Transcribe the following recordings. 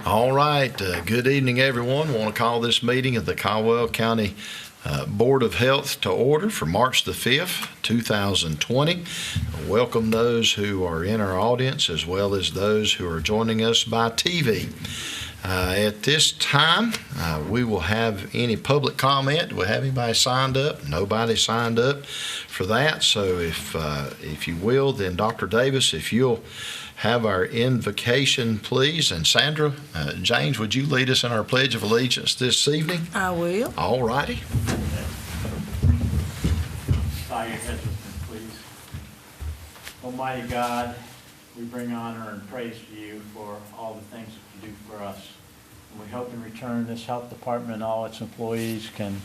All right. Good evening, everyone. I want to call this meeting of the Caldwell County Board of Health to order for March the 5th, 2020. Welcome those who are in our audience as well as those who are joining us by TV. At this time, we will have any public comment. Do we have anybody signed up? Nobody signed up for that. So if you will, then Dr. Davis, if you'll have our invocation, please. And Sandra, James, would you lead us in our Pledge of Allegiance this evening? I will. All righty. Bow your heads with me, please. Almighty God, we bring honor and praise to you for all the things that you do for us. And we hope in return this health department and all its employees can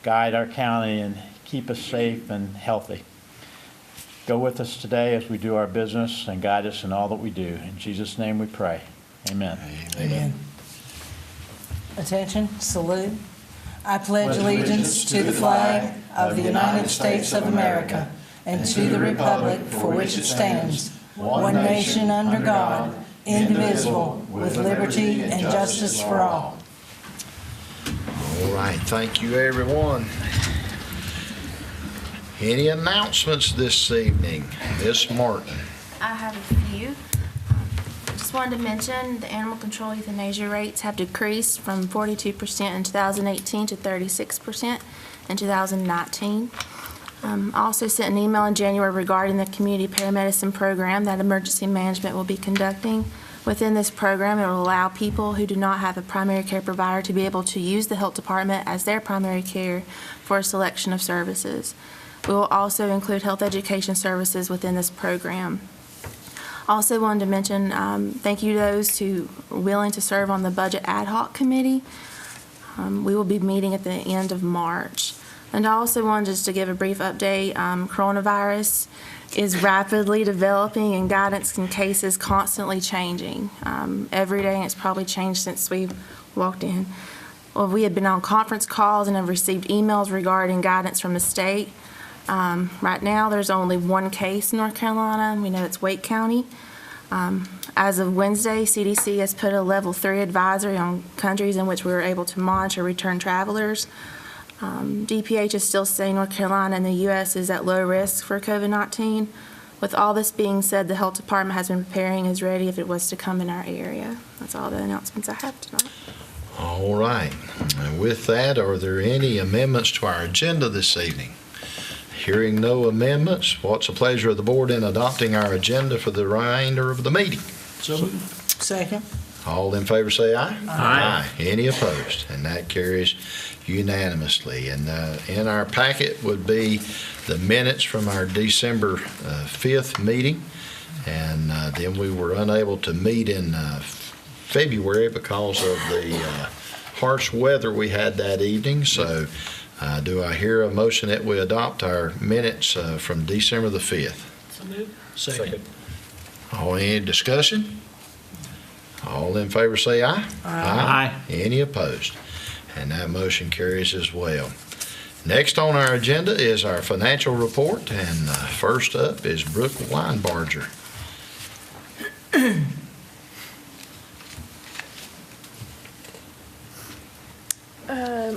guide our county and keep us safe and healthy. Go with us today as we do our business and guide us in all that we do. In Jesus' name we pray. Amen. Amen. Attention, salute. I pledge allegiance to the flag of the United States of America and to the republic for which it stands, one nation under God, indivisible, with liberty and justice for all. All right. Thank you, everyone. Any announcements this evening? Ms. Martin. I have a few. Just wanted to mention the animal control euthanasia rates have decreased from 42% in 2018 to 36% in 2019. I also sent an email in January regarding the community paramedicine program that emergency management will be conducting. Within this program, it will allow people who do not have a primary care provider to be able to use the health department as their primary care for a selection of services. We will also include health education services within this program. Also wanted to mention thank you to those who are willing to serve on the Budget Ad Hoc Committee. We will be meeting at the end of March. And I also wanted just to give a brief update. Coronavirus is rapidly developing and guidance and cases constantly changing. Every day, and it's probably changed since we walked in. Well, we have been on conference calls and have received emails regarding guidance from the state. Right now, there's only one case in North Carolina, and we know it's Wake County. As of Wednesday, CDC has put a level 3 advisory on countries in which we were able to monitor return travelers. DPH is still saying North Carolina and the U.S. is at low risk for COVID-19. With all this being said, the health department has been preparing, is ready if it was to come in our area. That's all the announcements I have tonight. All right. And with that, are there any amendments to our agenda this evening? Hearing no amendments, what's the pleasure of the board in adopting our agenda for the remainder of the meeting? Second. All in favor say aye. Aye. Any opposed? And that carries unanimously. And in our packet would be the minutes from our December 5th meeting. And then we were unable to meet in February because of the harsh weather we had that evening. So do I hear a motion that we adopt our minutes from December the 5th? Second. Any discussion? All in favor say aye. Aye. Any opposed? And that motion carries as well. Next on our agenda is our financial report, and first up is Brooke Weinbarger.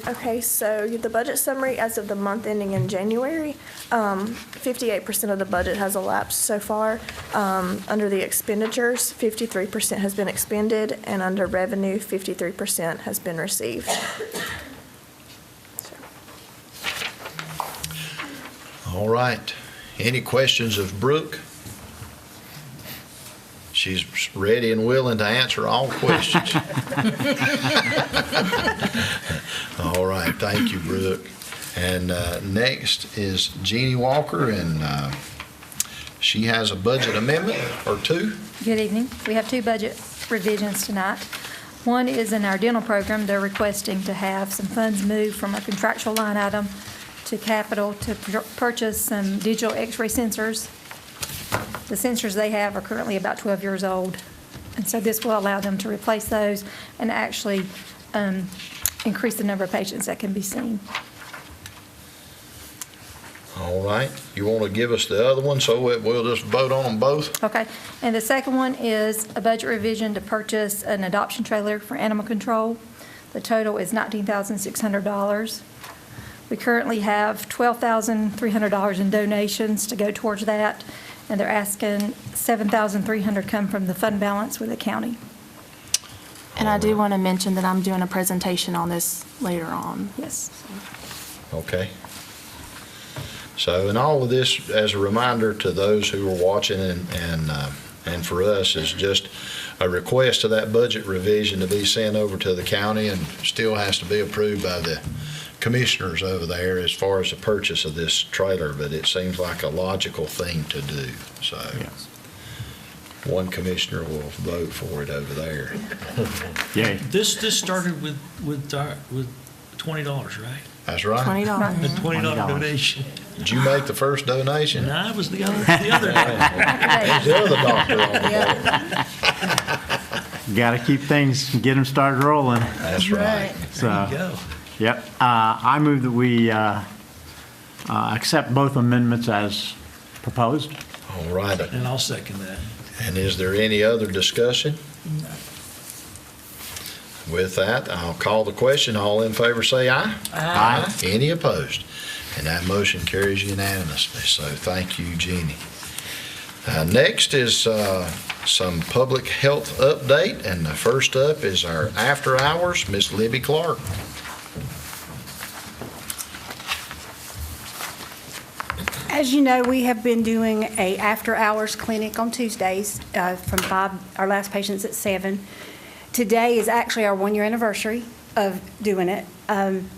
Okay, so the budget summary as of the month ending in January, 58% of the budget has elapsed so far. Under the expenditures, 53% has been expended, and under revenue, 53% has been received. All right. Any questions of Brooke? She's ready and willing to answer all questions. All right. Thank you, Brooke. And next is Jeannie Walker, and she has a budget amendment or two. Good evening. We have two budget revisions tonight. One is in our dental program. They're requesting to have some funds moved from a contractual line item to capital to purchase some digital x-ray sensors. The sensors they have are currently about 12 years old, and so this will allow them to replace those and actually increase the number of patients that can be seen. All right. You want to give us the other one so we'll just vote on them both? Okay, and the second one is a budget revision to purchase an adoption trailer for animal control. The total is $19,600. We currently have $12,300 in donations to go towards that, and they're asking $7,300 come from the fund balance with the county. And I do want to mention that I'm doing a presentation on this later on. Yes. Okay. So, and all of this, as a reminder to those who are watching and for us, is just a request of that budget revision to be sent over to the county and still has to be approved by the commissioners over there as far as the purchase of this trailer, but it seems like a logical thing to do. So, one commissioner will vote for it over there. Yeah. This started with $20, right? That's right. $20. A $20 donation. Did you make the first donation? And I was the other day. There's the other doctor on the board. Got to keep things, get them started rolling. That's right. So, There you go. yep. I move that we accept both amendments as proposed. All right. And I'll second that. And is there any other discussion? With that, I'll call the question. All in favor say aye. Aye. Any opposed? And that motion carries unanimously. So thank you, Jeannie. Next is some public health update, and the first up is our after hours, Miss Libby Clark. As you know, we have been doing a after-hours clinic on Tuesdays from 5, our last patient's at 7. Today is actually our 1-year anniversary of doing it. And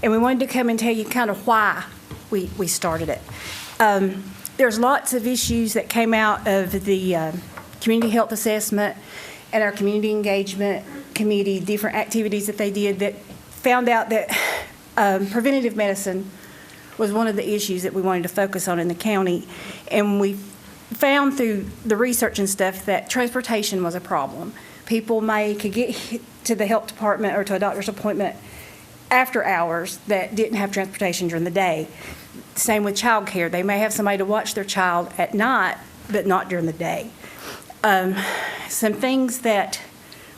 we wanted to come and tell you kind of why we started it. There's lots of issues that came out of the community health assessment and our community engagement committee, different activities that they did that found out that preventative medicine was one of the issues that we wanted to focus on in the county. And we found through the research and stuff that transportation was a problem. People could get to the health department or to a doctor's appointment after hours that didn't have transportation during the day. Same with child care. They may have somebody to watch their child at night, but not during the day. Some things that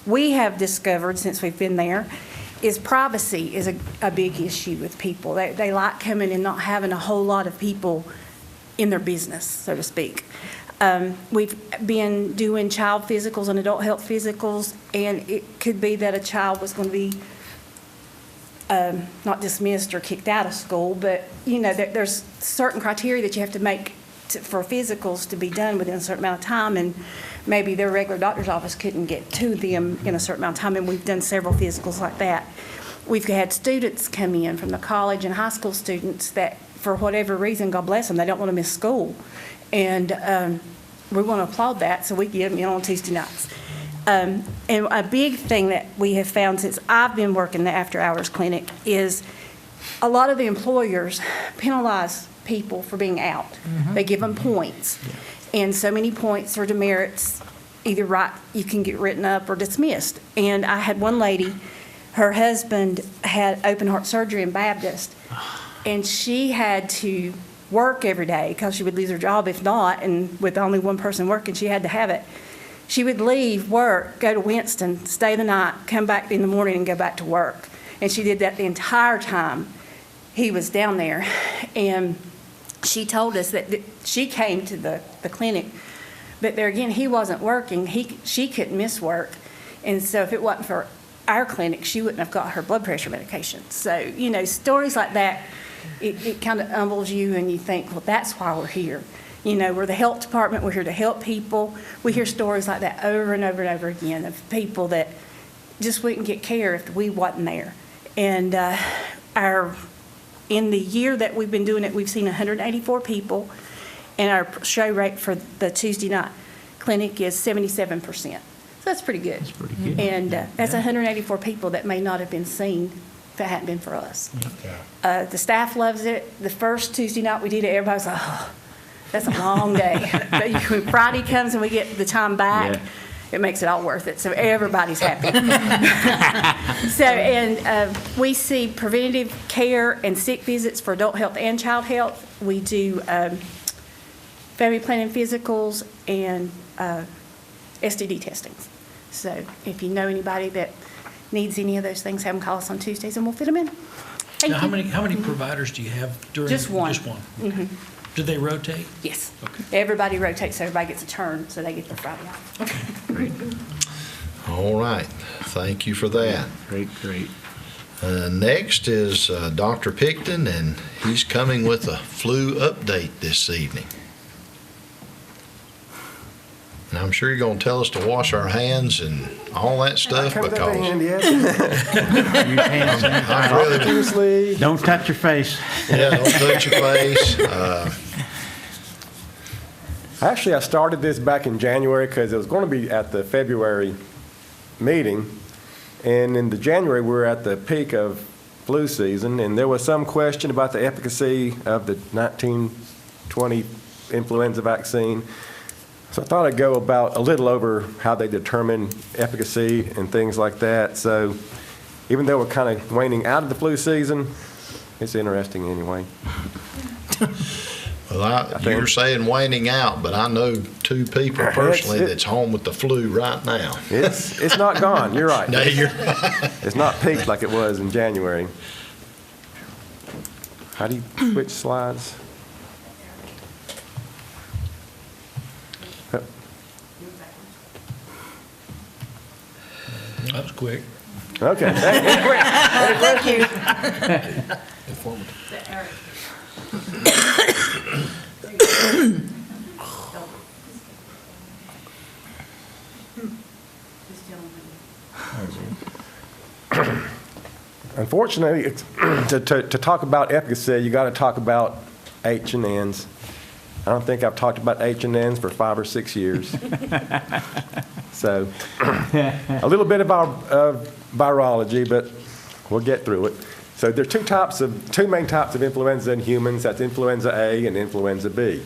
we have discovered since we've been there is privacy is a big issue with people. They like coming and not having a whole lot of people in their business, so to speak. We've been doing child physicals and adult health physicals, and it could be that a child was going to be not dismissed or kicked out of school, but there's certain criteria that you have to make for physicals to be done within a certain amount of time, and maybe their regular doctor's office couldn't get to them in a certain amount of time, and we've done several physicals like that. We've had students come in from the college and high school students that, for whatever reason, God bless them, they don't want to miss school. And we want to applaud that, so we get them in on Tuesday nights. And a big thing that we have found since I've been working the after-hours clinic is a lot of the employers penalize people for being out. They give them points. And so many points or demerits, either you can get written up or dismissed. And I had one lady, her husband had open heart surgery in Baptist, and she had to work every day because she would lose her job if not, and with only one person working, she had to have it. She would leave work, go to Winston, stay the night, come back in the morning and go back to work. And she did that the entire time he was down there. And she told us that she came to the clinic, but there again, he wasn't working. She couldn't miss work. And so if it wasn't for our clinic, she wouldn't have got her blood pressure medication. So, stories like that, it kind of humbles you and you think, well, that's why we're here. We're the health department. We're here to help people. We hear stories like that over and over and over again of people that just wouldn't get care if we wasn't there. And in the year that we've been doing it, we've seen 184 people, and our show rate for the Tuesday night clinic is 77%. So that's pretty good. That's pretty good. And that's 184 people that may not have been seen if it hadn't been for us. The staff loves it. The first Tuesday night we did it, everybody's like, oh, that's a long day. But when Friday comes and we get the time back, it makes it all worth it, so everybody's happy. So, and we see preventative care and sick visits for adult health and child health. We do family planning physicals and STD testings. So if you know anybody that needs any of those things, have them call us on Tuesdays and we'll fit them in. Thank Now, you. how many providers do you have during? Just one. Just one? Okay. Do they rotate? Yes. Okay. Everybody rotates, so everybody gets a turn, so they get their Friday off. Okay, great. All right, thank you for that. Great, great. Next is Dr. Picton, and he's coming with a flu update this evening. And I'm sure you're going to tell us to wash our hands and all that stuff because I really, Don't touch your face. yeah, don't touch your face. Actually, I started this back in January because it was going to be at the February meeting. And in the January, we were at the peak of flu season, and there was some question about the efficacy of the 1920 influenza vaccine. So I thought I'd go about a little over how they determine efficacy and things like that. So even though we're kind of waning out of the flu season, it's interesting anyway. Well, you're saying waning out, but I know two people personally that's home with the flu right now. It's not gone. You're right. No, you're It's not peaked like it was in January. How do you switch slides? That was quick. Okay. Thank you. Unfortunately, to talk about efficacy, you got to talk about H and N's. I don't think I've talked about H and N's for 5 or 6 years. So, a little bit of virology, but we'll get through it. So there are two main types of influenza in humans. That's influenza A and influenza B.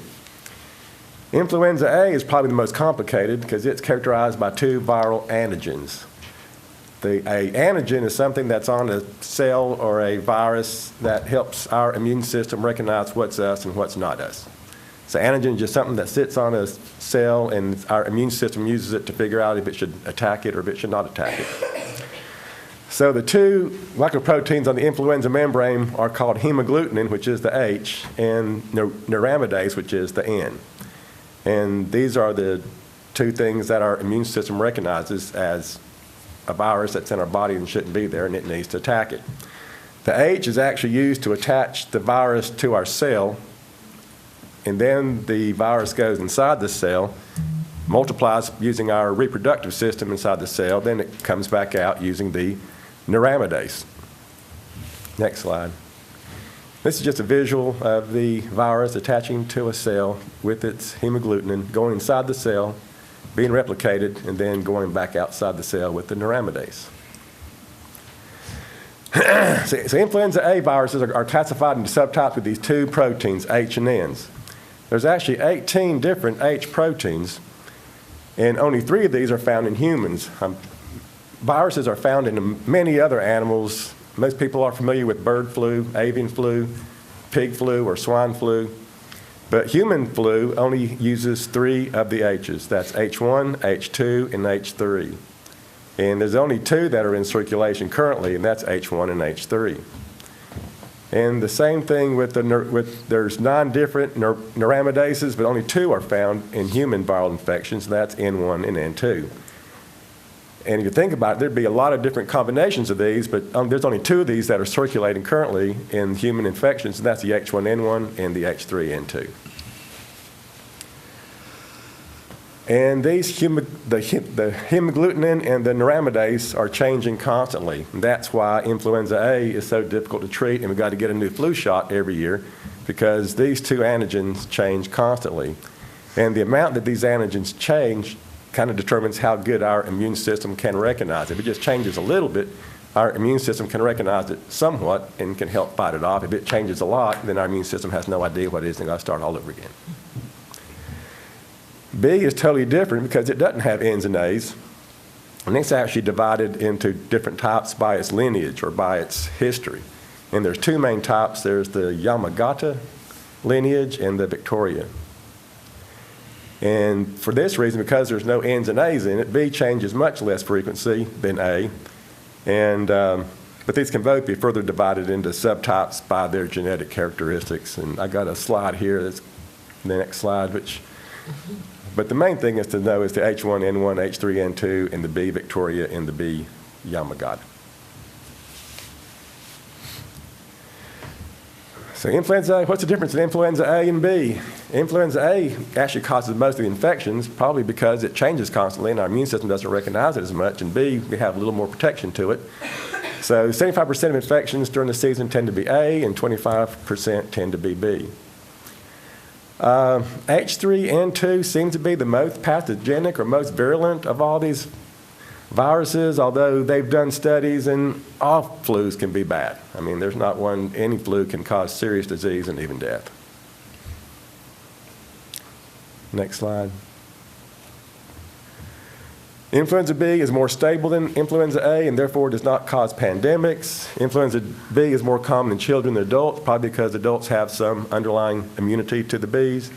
Influenza A is probably the most complicated because it's characterized by two viral antigens. The antigen is something that's on a cell or a virus that helps our immune system recognize what's us and what's not us. So antigen is just something that sits on a cell, and our immune system uses it to figure out if it should attack it or if it should not attack it. So the two glycoproteins on the influenza membrane are called hemagglutinin, which is the H, and neuraminidase, which is the N. And these are the two things that our immune system recognizes as a virus that's in our body and shouldn't be there, and it needs to attack it. The H is actually used to attach the virus to our cell, and then the virus goes inside the cell, multiplies using our reproductive system inside the cell, then it comes back out using the neuraminidase. Next slide. This is just a visual of the virus attaching to a cell with its hemagglutinin, going inside the cell, being replicated, and then going back outside the cell with the neuraminidase. So influenza A viruses are classified into subtypes with these two proteins, H and N's. There's actually 18 different H proteins, and only 3 of these are found in humans. Viruses are found in many other animals. Most people are familiar with bird flu, avian flu, pig flu, or swine flu. But human flu only uses 3 of the H's. That's H1, H2, and H3. And there's only 2 that are in circulation currently, and that's H1 and H3. And the same thing with there's 9 different neuramidases, but only 2 are found in human viral infections, and that's N1 and N2. And if you think about it, there'd be a lot of different combinations of these, but there's only 2 of these that are circulating currently in human infections, and that's the H1N1 and the H3N2. And these the hemagglutinin and the neuraminidase are changing constantly. And that's why influenza A is so difficult to treat, and we've got to get a new flu shot every year because these 2 antigens change constantly. And the amount that these antigens change kind of determines how good our immune system can recognize it. If it just changes a little bit, our immune system can recognize it somewhat and can help fight it off. If it changes a lot, then our immune system has no idea what it is and got to start all over again. B is totally different because it doesn't have N's and A's. And it's actually divided into different types by its lineage or by its history. And there's two main types. There's the Yamagata lineage and the Victoria. And for this reason, because there's no N's and A's in it, B changes much less frequency than A. And, but these can both be further divided into subtypes by their genetic characteristics. And I got a slide here, that's the next slide, but the main thing is to know is the H1N1, H3N2, and the B Victoria and the B Yamagata. So influenza A, what's the difference in influenza A and B? Influenza A actually causes most of the infections, probably because it changes constantly and our immune system doesn't recognize it as much. And B, we have a little more protection to it. So 75% of infections during the season tend to be A and 25% tend to be B. H3N2 seems to be the most pathogenic or most virulent of all these viruses, although they've done studies and all flus can be bad. I mean, there's not one, any flu can cause serious disease and even death. Next slide. Influenza B is more stable than influenza A and therefore does not cause pandemics. Influenza B is more common in children than adults, probably because adults have some underlying immunity to the Bs.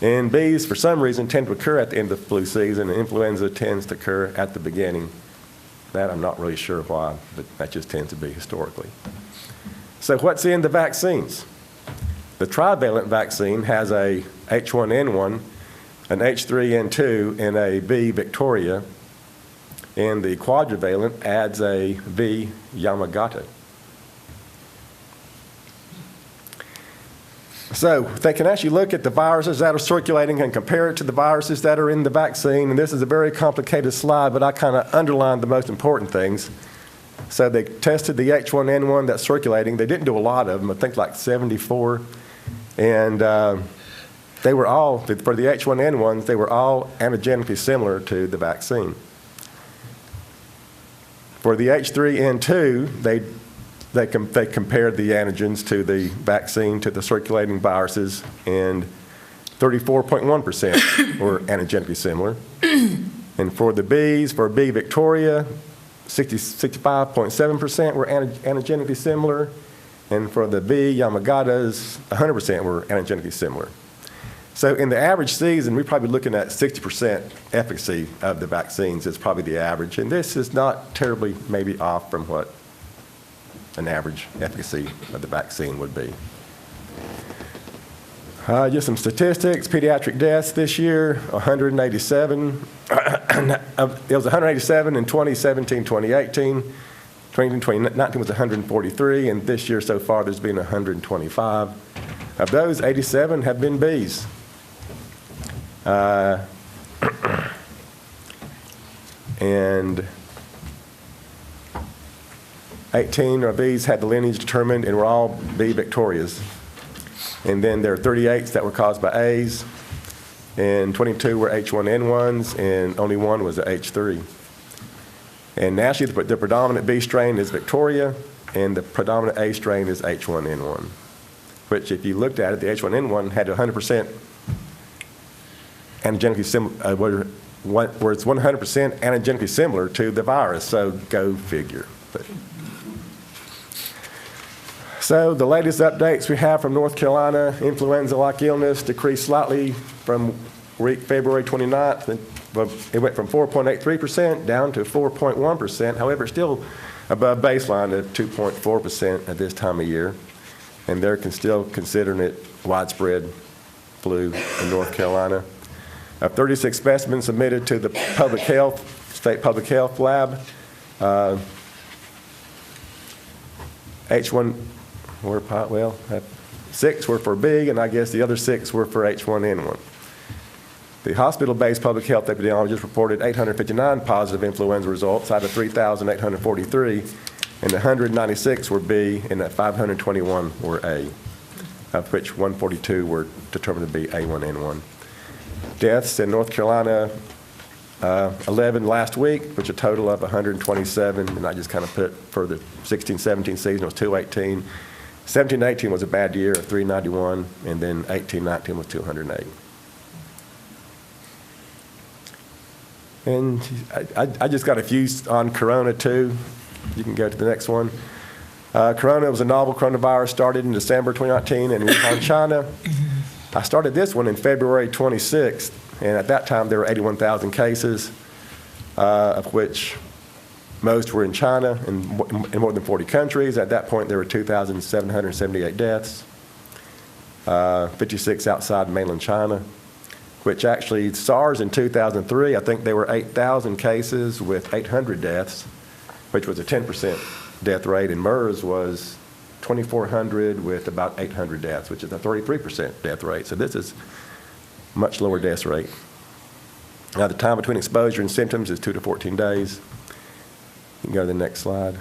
And Bs, for some reason, tend to occur at the end of the flu season, and influenza tends to occur at the beginning. That I'm not really sure why, but that just tends to be historically. So what's in the vaccines? The trivalent vaccine has a H1N1, an H3N2, and a B Victoria, and the quadrivalent adds a B Yamagata. So they can actually look at the viruses that are circulating and compare it to the viruses that are in the vaccine, and this is a very complicated slide, but I kind of underlined the most important things. So they tested the H1N1 that's circulating. They didn't do a lot of them, I think like 74, and they were all, for the H1N1s, they were all antigenically similar to the vaccine. For the H3N2, they compared the antigens to the vaccine to the circulating viruses, and 34.1% were antigenically similar. And for the Bs, for B Victoria, 65.7% were antigenically similar, and for the B Yamagatas, 100% were antigenically similar. So in the average season, we're probably looking at 60% efficacy of the vaccines is probably the average. And this is not terribly maybe off from what an average efficacy of the vaccine would be. Just some statistics. Pediatric deaths this year, 187. It was 187 in 2017, 2018. 2019 was 143, and this year so far there's been 125. Of those, 87 have been Bs. And 18 of these had the lineage determined and were all B Victorias. And then there are 38 that were caused by A's, and 22 were H1N1s, and only one was a H3. And nationally, the predominant B strain is Victoria, and the predominant A strain is H1N1, which if you looked at it, the H1N1 had 100% antigenically similar, where it's 100% antigenically similar to the virus, so go figure. So the latest updates we have from North Carolina, influenza-like illness decreased slightly from week February 29th. It went from 4.83% down to 4.1%. However, it's still above baseline at 2.4% at this time of year. And they're still considering it widespread flu in North Carolina. 36 specimens submitted to the state public health lab. H1, well, 6 were for B, and I guess the other 6 were for H1N1. The hospital-based public health epidemiologist reported 859 positive influenza results out of 3,843, and 196 were B, and 521 were A, of which 142 were determined to be A1N1. Deaths in North Carolina, 11 last week, which a total of 127, and I just kind of put for the 16-17 season was 218. 17-18 was a bad year of 391, and then 18-19 was 208. And I just got a few on corona, too. You can go to the next one. Corona was a novel coronavirus started in December 2019 in Wuhan, China. I started this one in February 26th, and at that time there were 81,000 cases, of which most were in China and in more than 40 countries. At that point, there were 2,778 deaths, 56 outside mainland China, which actually SARS in 2003, I think there were 8,000 cases with 800 deaths, which was a 10% death rate, and MERS was 2,400 with about 800 deaths, which is a 33% death rate. So this is much lower death rate. Now, the time between exposure and symptoms is 2 to 14 days. You can go to the next slide.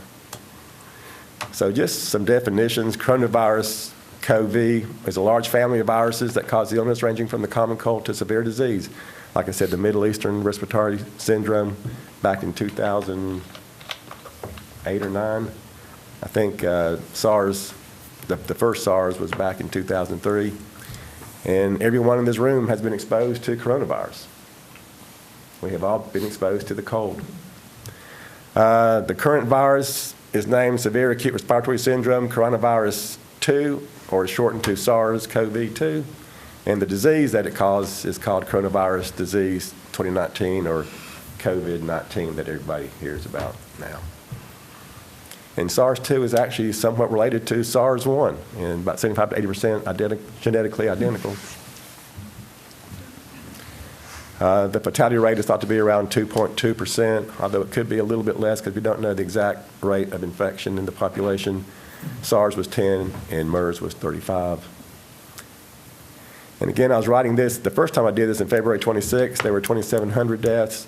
So just some definitions. Coronavirus, CoV, is a large family of viruses that cause illness ranging from the common cold to severe disease. Like I said, the Middle Eastern Respiratory Syndrome back in 2008 or 9. I think SARS, the first SARS was back in 2003. And everyone in this room has been exposed to coronavirus. We have all been exposed to the cold. The current virus is named Severe Acute Respiratory Syndrome Coronavirus 2, or is shortened to SARS-CoV-2. And the disease that it causes is called Coronavirus Disease 2019, or COVID-19, that everybody hears about now. And SARS-2 is actually somewhat related to SARS-1, and about 75 to 80% genetically identical. The fatality rate is thought to be around 2.2%, although it could be a little bit less because we don't know the exact rate of infection in the population. SARS was 10 and MERS was 35. And again, I was writing this, the first time I did this in February 26, there were 2,700 deaths.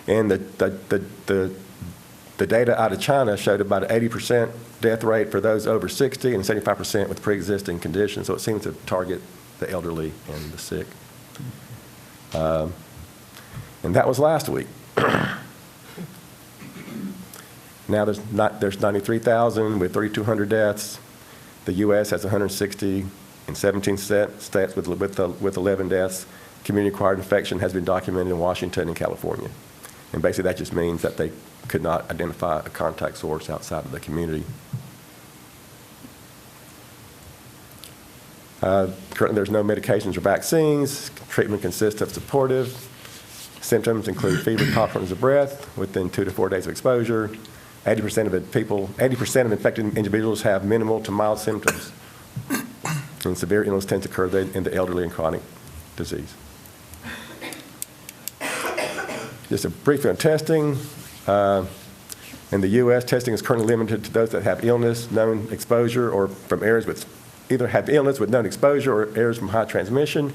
And the data out of China showed about an 80% death rate for those over 60 and 75% with pre-existing conditions. So it seems to target the elderly and the sick. And that was last week. Now there's 93,000 with 3,200 deaths. The U.S. has 160 in 17 states with 11 deaths. Community-acquired infection has been documented in Washington and California. And basically that just means that they could not identify a contact source outside of the community. Currently, there's no medications or vaccines. Treatment consists of supportive. Symptoms include fever, cough, shortness of breath within 2 to 4 days of exposure. 80% of infected individuals have minimal to mild symptoms. And severe illness tends to occur in the elderly and chronic disease. Just a brief on testing. In the U.S., testing is currently limited to those that have illness, known exposure, or from areas with either have illness with known exposure or areas from high transmission.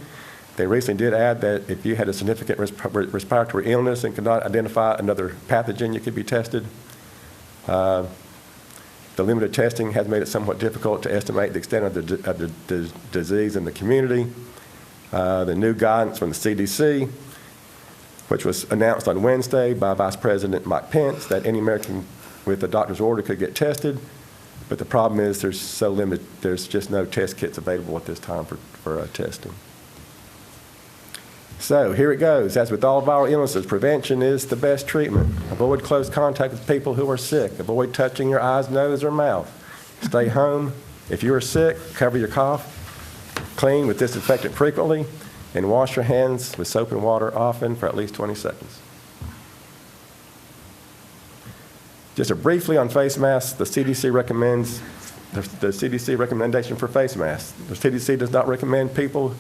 They recently did add that if you had a significant respiratory illness and could not identify another pathogen, you could be tested. The limited testing has made it somewhat difficult to estimate the extent of the disease in the community. The new guidance from the CDC, which was announced on Wednesday by Vice President Mike Pence, that any American with a doctor's order could get tested. But the problem is there's just no test kits available at this time for testing. So here it goes. As with all viral illnesses, prevention is the best treatment. Avoid close contact with people who are sick. Avoid touching your eyes, nose, or mouth. Stay home. If you are sick, cover your cough. Clean with disinfectant frequently. And wash your hands with soap and water often for at least 20 seconds. Just briefly on face masks, the CDC recommends the CDC recommendation for face masks. The CDC does not recommend people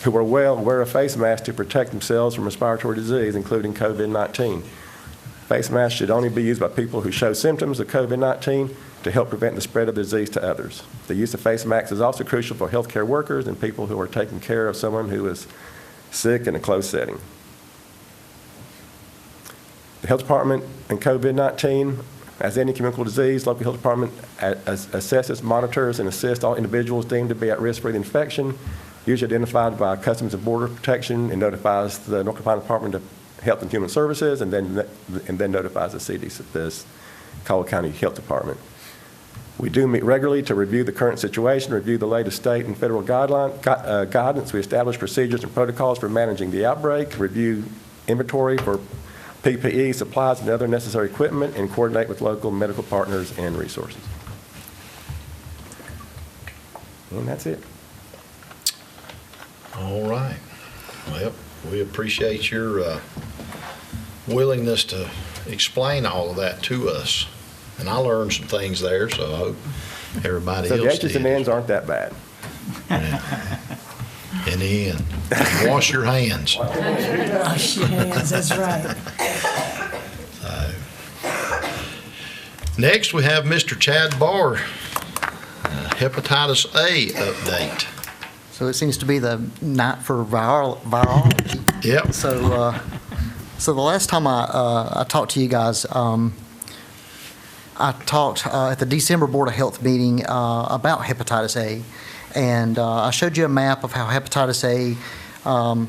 who are well wear a face mask to protect themselves from respiratory disease, including COVID-19. Face masks should only be used by people who show symptoms of COVID-19 to help prevent the spread of the disease to others. The use of face masks is also crucial for healthcare workers and people who are taking care of someone who is sick in a closed setting. The health department and COVID-19, as any communicable disease, local health department assesses, monitors, and assists all individuals deemed to be at risk for the infection, usually identified by Customs and Border Protection, and notifies the North Carolina Department of Health and Human Services, and then notifies the CDC, this Caldwell County Health Department. We do meet regularly to review the current situation, review the latest state and federal guidance. We establish procedures and protocols for managing the outbreak, review inventory for PPE, supplies, and other necessary equipment, and coordinate with local medical partners and resources. And that's it. All right. Well, we appreciate your willingness to explain all of that to us. And I learned some things there, so I hope everybody So else the did. H's and N's aren't that bad. In the end, wash your hands. Wash your hands, that's right. Next, we have Mr. Chad Barr, hepatitis A update. So it seems to be the night for virology. Yep. So the last time I talked to you guys, I talked at the December Board of Health meeting about hepatitis A, and I showed you a map of how hepatitis A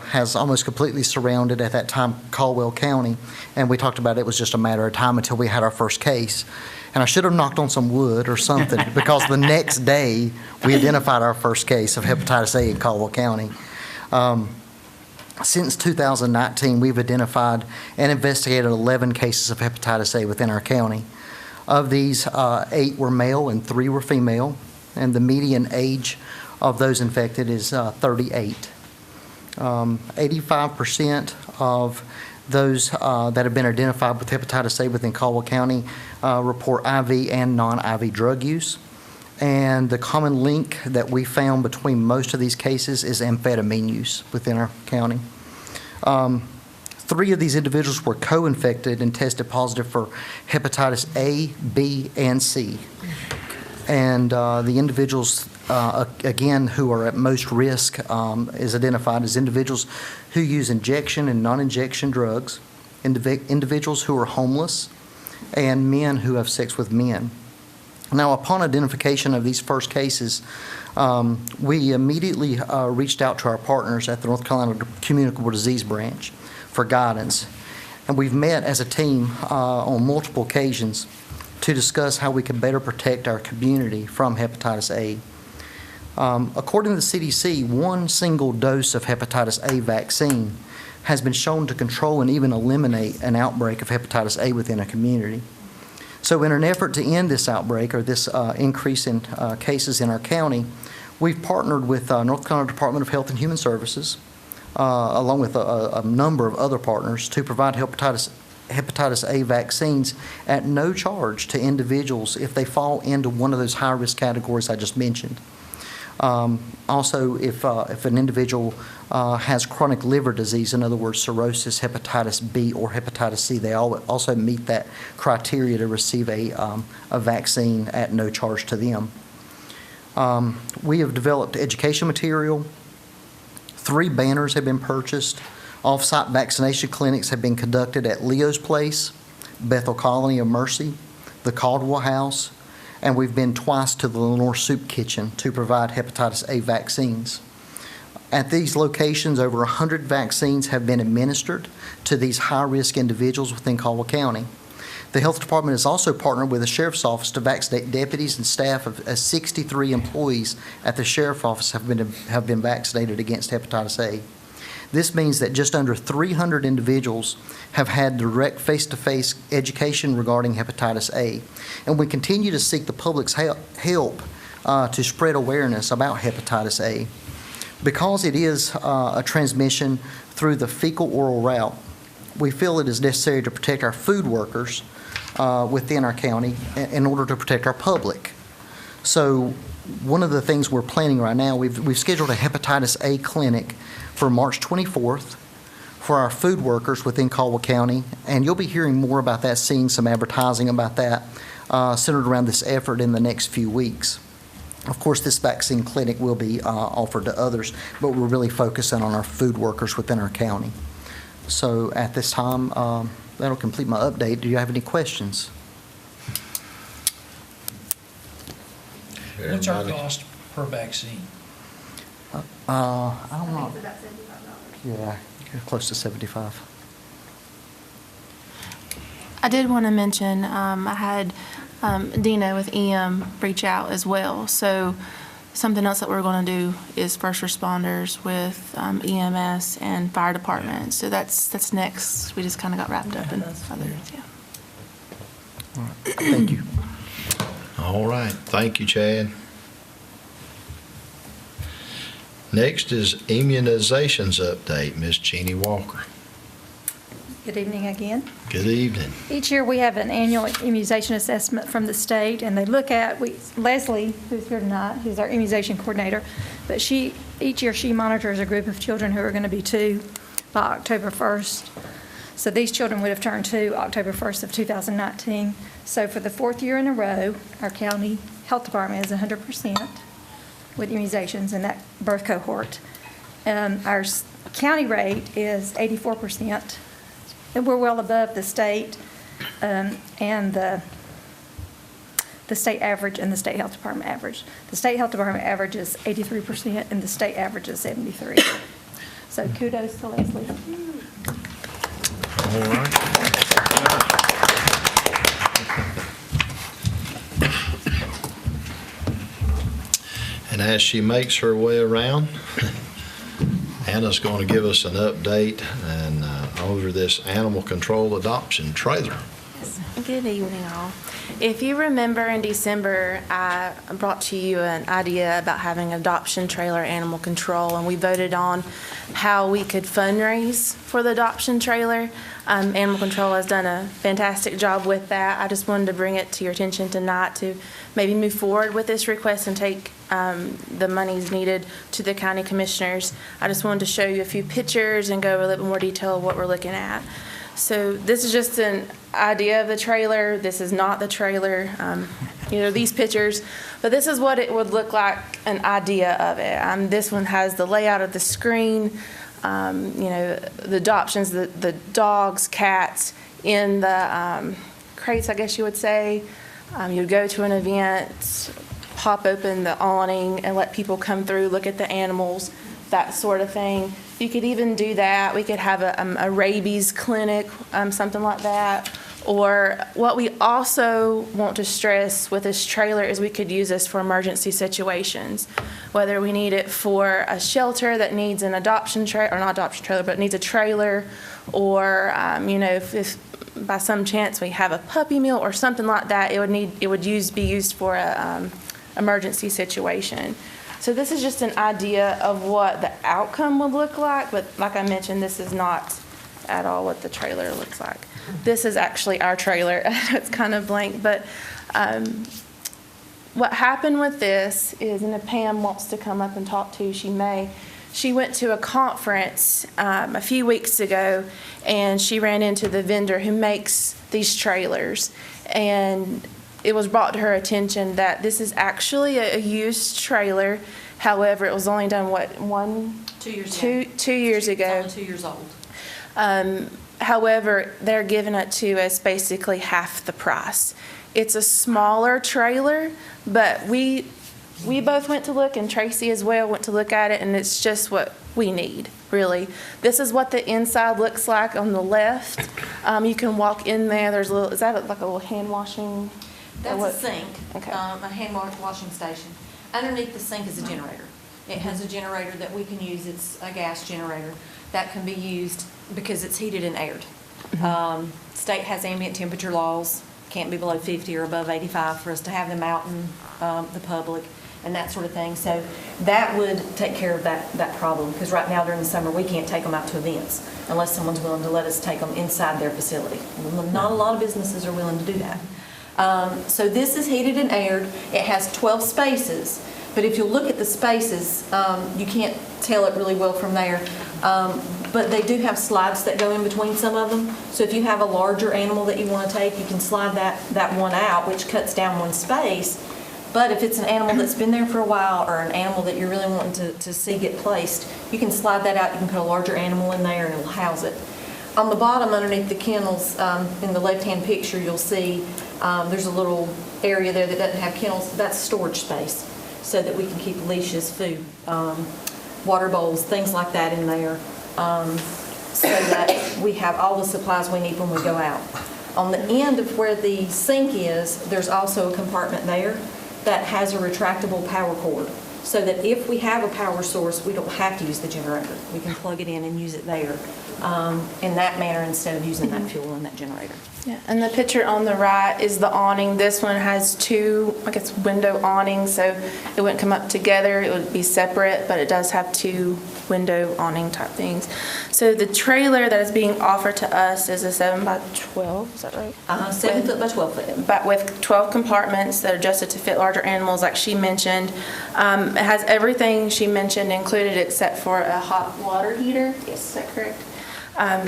has almost completely surrounded, at that time, Caldwell County, and we talked about it was just a matter of time until we had our first case. And I should have knocked on some wood or something, because the next day, we identified our first case of hepatitis A in Caldwell County. Since 2019, we've identified and investigated 11 cases of hepatitis A within our county. Of these, 8 were male and 3 were female, and the median age of those infected is 38. 85% of those that have been identified with hepatitis A within Caldwell County report IV and non-IV drug use. And the common link that we found between most of these cases is amphetamine use within our county. 3 of these individuals were co-infected and tested positive for hepatitis A, B, and C. And the individuals, again, who are at most risk is identified as individuals who use injection and non-injection drugs, individuals who are homeless, and men who have sex with men. Now, upon identification of these first cases, we immediately reached out to our partners at the North Carolina Communicable Disease Branch for guidance. And we've met as a team on multiple occasions to discuss how we can better protect our community from hepatitis A. According to the CDC, 1 single dose of hepatitis A vaccine has been shown to control and even eliminate an outbreak of hepatitis A within a community. So in an effort to end this outbreak, or this increase in cases in our county, we've partnered with North Carolina Department of Health and Human Services, along with a number of other partners, to provide hepatitis A vaccines at no charge to individuals if they fall into one of those high-risk categories I just mentioned. Also, if an individual has chronic liver disease, in other words, cirrhosis, hepatitis B, or hepatitis C, they also meet that criteria to receive a vaccine at no charge to them. We have developed education material. 3 banners have been purchased. Off-site vaccination clinics have been conducted at Leo's Place, Bethel Colony of Mercy, the Caldwell House, and we've been twice to the Lenore Soup Kitchen to provide hepatitis A vaccines. At these locations, over 100 vaccines have been administered to these high-risk individuals within Caldwell County. The Health Department has also partnered with the Sheriff's Office to vaccinate deputies and staff of 63 employees at the Sheriff's Office have been vaccinated against hepatitis A. This means that just under 300 individuals have had direct face-to-face education regarding hepatitis A. And we continue to seek the public's help to spread awareness about hepatitis A. Because it is a transmission through the fecal-oral route, we feel it is necessary to protect our food workers within our county in order to protect our public. So one of the things we're planning right now, we've scheduled a hepatitis A clinic for March 24th for our food workers within Caldwell County, and you'll be hearing more about that, seeing some advertising about that centered around this effort in the next few weeks. Of course, this vaccine clinic will be offered to others, but we're really focusing on our food workers within our county. So at this time, that'll complete my update. Do you have any questions? What's our cost per vaccine? I don't know. Yeah, close to 75. I did want to mention, I had Dina with EM reach out as well. So something else that we're going to do is first responders with EMS and fire department. So that's next. We just kind of got wrapped up in others, yeah. Thank you. All right, thank you, Chad. Next is immunizations update, Ms. Jeannie Walker. Good evening again. Good evening. Each year, we have an annual immunization assessment from the state, and they look at, Leslie, who's here tonight, who's our immunization coordinator, but each year she monitors a group of children who are going to be 2 by October 1st. So these children would have turned 2 October 1st of 2019. So for the 4th year in a row, our county health department is 100% with immunizations in that birth cohort. Our county rate is 84%. And we're well above the state and the state average and the state health department average. The state health department average is 83% and the state average is 73%. So kudos to Leslie. All right. And as she makes her way around, Anna's going to give us an update and over this animal control adoption trailer. Good evening, all. If you remember in December, I brought to you an idea about having an adoption trailer animal control, and we voted on how we could fundraise for the adoption trailer. Animal control has done a fantastic job with that. I just wanted to bring it to your attention tonight to maybe move forward with this request and take the monies needed to the county commissioners. I just wanted to show you a few pictures and go over a little bit more detail of what we're looking at. So this is just an idea of the trailer. This is not the trailer, these pictures, but this is what it would look like, an idea of it. This one has the layout of the screen, the adoptions, the dogs, cats in the crates, I guess you would say. You'd go to an event, pop open the awning and let people come through, look at the animals, that sort of thing. You could even do that. We could have a rabies clinic, something like that. Or what we also want to stress with this trailer is we could use this for emergency situations, whether we need it for a shelter that needs an adoption trailer, or not adoption trailer, but needs a trailer, or if by some chance we have a puppy mill or something like that, it would be used for a emergency situation. So this is just an idea of what the outcome would look like, but like I mentioned, this is not at all what the trailer looks like. This is actually our trailer. It's kind of blank, but what happened with this is, and if Pam wants to come up and talk to you, she may. She went to a conference a few weeks ago, and she ran into the vendor who makes these trailers, and it was brought to her attention that this is actually a used trailer. However, it was only done, 2 years ago. 2 years ago. It's only 2 years old. However, they're giving it to us basically half the price. It's a smaller trailer, but we both went to look, and Tracy as well went to look at it, and it's just what we need, really. This is what the inside looks like on the left. You can walk in there. There's is that like a little hand washing? That's a sink, Okay. a hand washing station. Underneath the sink is a generator. It has a generator that we can use. It's a gas generator that can be used because it's heated and aired. State has ambient temperature laws, can't be below 50 or above 85 for us to have them out in the public and that sort of thing. So that would take care of that problem, because right now during the summer we can't take them out to events unless someone's willing to let us take them inside their facility. Not a lot of businesses are willing to do that. So this is heated and aired. It has 12 spaces, but if you look at the spaces, you can't tell it really well from there. But they do have slides that go in between some of them. So if you have a larger animal that you want to take, you can slide that one out, which cuts down one space. But if it's an animal that's been there for a while, or an animal that you're really wanting to see get placed, you can slide that out. You can put a larger animal in there and it'll house it. On the bottom, underneath the kennels, in the left-hand picture, you'll see there's a little area there that doesn't have kennels. That's storage space, so that we can keep leashes, food, water bowls, things like that in there, so that we have all the supplies we need when we go out. On the end of where the sink is, there's also a compartment there that has a retractable power cord, so that if we have a power source, we don't have to use the generator. We can plug it in and use it there in that manner instead of using that fuel in that generator. Yeah, and the picture on the right is the awning. This one has two, I guess, window awnings, so it wouldn't come up together. It would be separate, but it does have two window awning type things. So the trailer that is being offered to us is a 7 by 12, is that right? 7 foot by 12 foot. But with 12 compartments that are adjusted to fit larger animals, like she mentioned. It has everything she mentioned included except for a hot water heater. Yes, is that correct?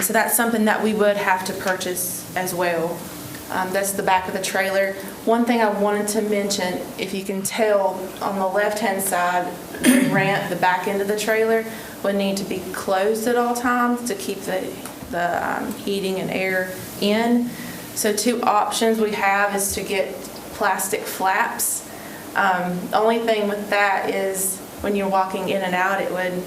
So that's something that we would have to purchase as well. That's the back of the trailer. One thing I wanted to mention, if you can tell on the left-hand side, the ramp, the back end of the trailer would need to be closed at all times to keep the heating and air in. So two options we have is to get plastic flaps. The only thing with that is when you're walking in and out, it would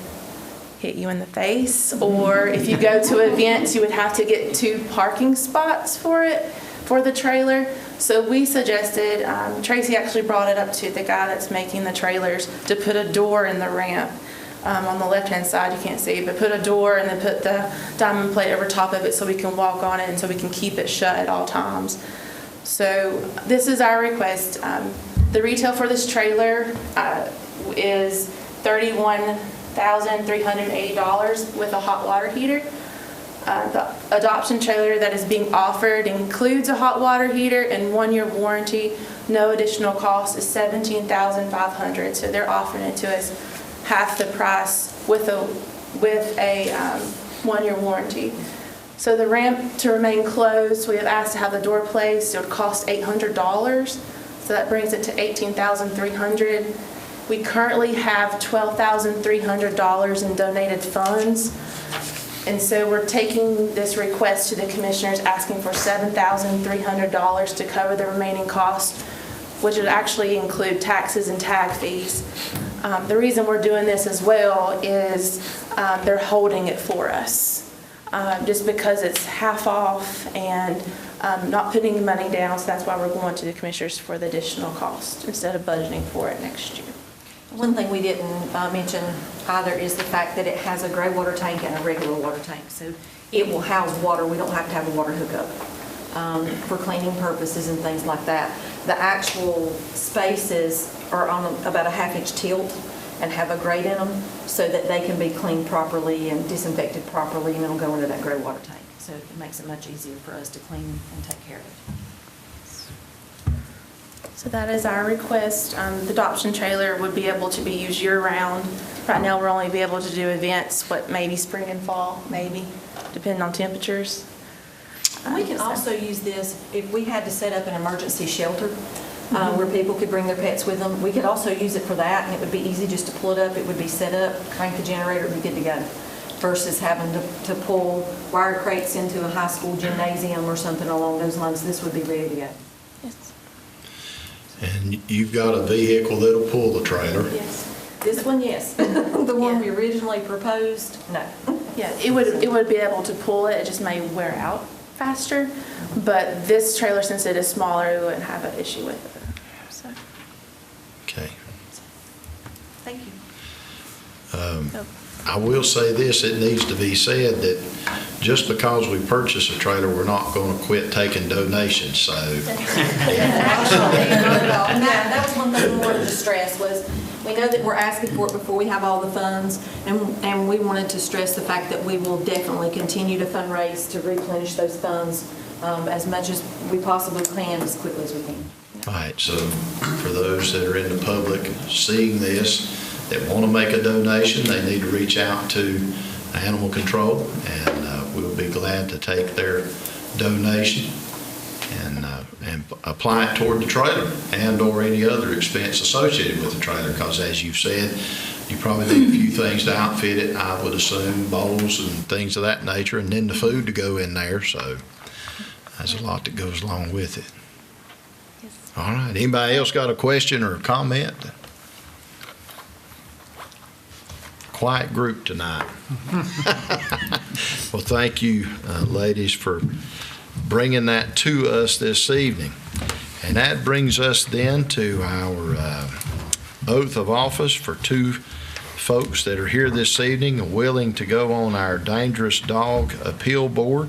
hit you in the face, or if you go to events, you would have to get 2 parking spots for the trailer. So we suggested, Tracy actually brought it up to the guy that's making the trailers, to put a door in the ramp. On the left-hand side, you can't see, but put a door and then put the diamond plate over top of it so we can walk on it and so we can keep it shut at all times. So this is our request. The retail for this trailer is $31,380 with a hot water heater. The adoption trailer that is being offered includes a hot water heater and 1-year warranty. No additional cost is $17,500. So they're offering it to us half the price with a 1-year warranty. So the ramp to remain closed, we have asked to have the door placed. It would cost $800. So that brings it to $18,300. We currently have $12,300 in donated funds. And so we're taking this request to the commissioners, asking for $7,300 to cover the remaining cost, which would actually include taxes and tag fees. The reason we're doing this as well is they're holding it for us, just because it's half off and not putting the money down. So that's why we're going to the commissioners for the additional cost instead of budgeting for it next year. One thing we didn't mention either is the fact that it has a gray water tank and a regular water tank. So it will house water. We don't have to have a water hookup for cleaning purposes and things like that. The actual spaces are on about a 1/2-inch tilt and have a grate in them so that they can be cleaned properly and disinfected properly, and it'll go into that gray water tank. So it makes it much easier for us to clean and take care of it. So that is our request. The adoption trailer would be able to be used year-round. Right now, we're only be able to do events, maybe spring and fall, maybe, depending on temperatures. We can also use this if we had to set up an emergency shelter where people could bring their pets with them. We could also use it for that, and it would be easy just to pull it up. It would be set up, crank the generator, and be good to go, versus having to pull wire crates into a high school gymnasium or something along those lines. This would be ready to go. Yes. And you've got a vehicle that'll pull the trailer. Yes. This one, yes. The one we originally proposed, no. Yeah, it would be able to pull it. It just may wear out faster. But this trailer, since it is smaller, we wouldn't have an issue with it. So. Okay. Thank you. I will say this, it needs to be said that just because we purchase a trailer, we're not going to quit taking donations, so. That was one thing we wanted to stress was we know that we're asking for it before we have all the funds, and we wanted to stress the fact that we will definitely continue to fundraise to replenish those funds as much as we possibly can, as quickly as we can. All right, so for those that are in the public seeing this, that want to make a donation, they need to reach out to Animal Control, and we'll be glad to take their donation and apply it toward the trailer and or any other expense associated with the trailer, because as you've said, you probably need a few things to outfit it, I would assume, bowls and things of that nature, and then the food to go in there, so there's a lot that goes along with it. Yes. All right, anybody else got a question or a comment? Quiet group tonight. Well, thank you, ladies, for bringing that to us this evening. And that brings us then to our oath of office for two folks that are here this evening willing to go on our Dangerous Dog Appeal Board,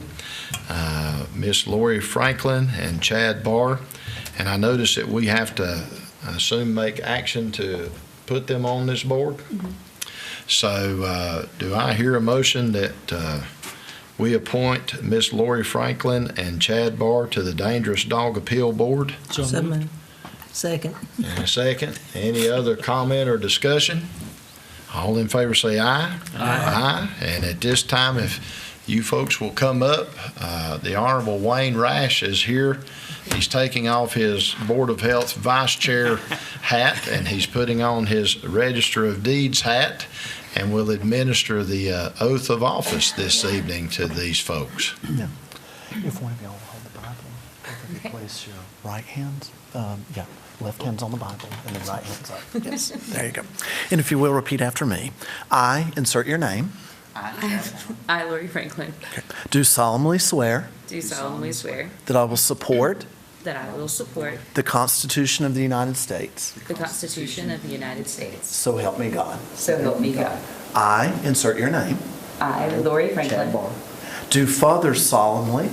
Miss Lori Franklin and Chad Barr. And I notice that we have to, I assume, make action to put them on this board. So do I hear a motion that we appoint Miss Lori Franklin and Chad Barr to the Dangerous Dog Appeal Board? So moved. Second. And a second. Any other comment or discussion? All in favor say aye. Aye. And at this time, if you folks will come up, the Honorable Wayne Rash is here. He's taking off his Board of Health Vice Chair hat, and he's putting on his Register of Deeds hat, and will administer the oath of office this evening to these folks. If one of y'all will hold the Bible, if you place your right hands, left hand's on the Bible, and then right hand's up. Yes, there you go. And if you will repeat after me, I, insert your name, I, Lori Franklin, do solemnly swear do solemnly swear that I will support that I will support the Constitution of the United States. the Constitution of the United States. So help me God. So help me God. I, insert your name, I, Lori Franklin, do further solemnly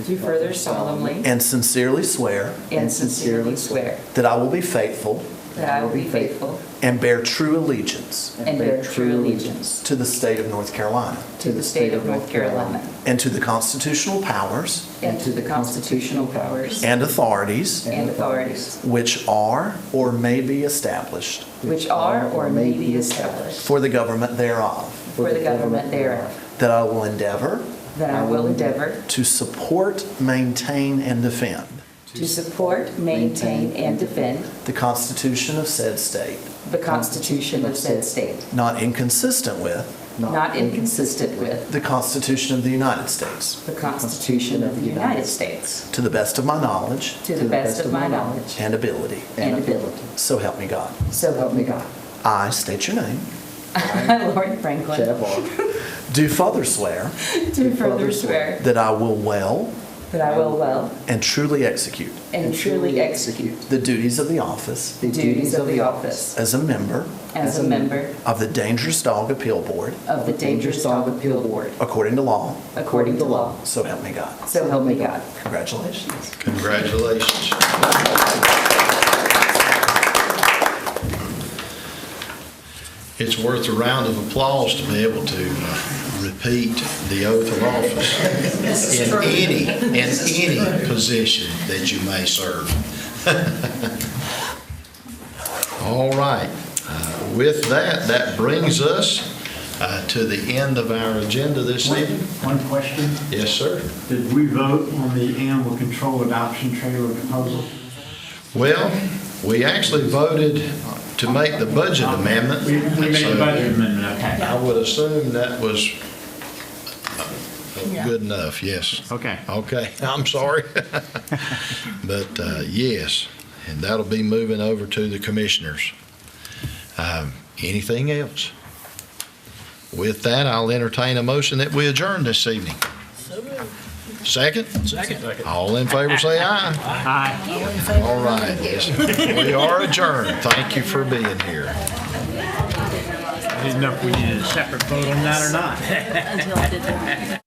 do further solemnly and sincerely swear and sincerely swear that I will be faithful that I will be faithful and bear true allegiance and bear true allegiance to the state of North Carolina to the state of North Carolina and to the constitutional powers and to the constitutional powers and authorities and authorities which are or may be established which are or may be established for the government thereof, for the government thereof, that I will endeavor that I will endeavor to support, maintain, and defend to support, maintain, and defend the Constitution of said state, the Constitution of said state, not inconsistent with not inconsistent with the Constitution of the United States, the Constitution of the United States, to the best of my knowledge to the best of my knowledge and ability. and ability. So help me God. So help me God. I state your name. I, Lori Franklin, Do further swear do further swear that I will well that I will well and truly execute and truly execute the duties of the office the duties of the office as a member as a member of the Dangerous Dog Appeal Board of the Dangerous Dog Appeal Board according to law. according to law. So help me God. So help me God. Congratulations. Congratulations. It's worth a round of applause to be able to repeat the oath of office in any position that you may serve. All right. With that, that brings us to the end of our agenda this evening. One question. Yes, sir. Did we vote on the animal control adoption trailer proposal? Well, we actually voted to make the budget amendment. We made So the budget amendment, okay. I would assume that was good enough, yes. Okay. Okay, I'm sorry. But yes, and that'll be moving over to the commissioners. Anything else? With that, I'll entertain a motion that we adjourn this evening. Second? Second. All in favor say aye. Aye. All right, yes. We are adjourned. Thank you for being here. I didn't know if we needed a separate vote on that or not. Until I did that.